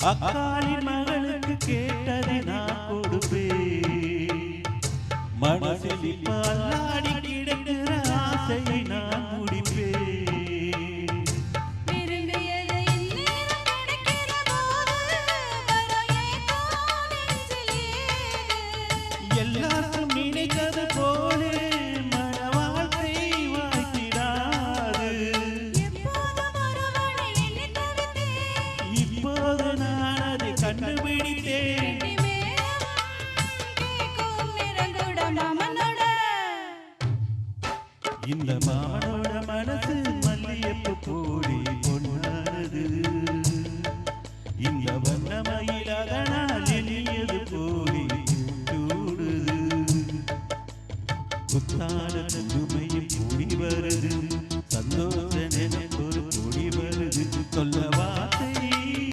அக்காளின் மகளுக்கு கேட்டதை நான் கொடுப்பேன். மனசில் பாலாடி கிடக்கிற ஆசையை நான் முடிப்பேன். எல்லாருக்கும் நினைத்தது போலே மன வாழ்க்கை வாய்த்திடாது. இப்போது நான் அதை கண்டுபிடித்தேன். இந்த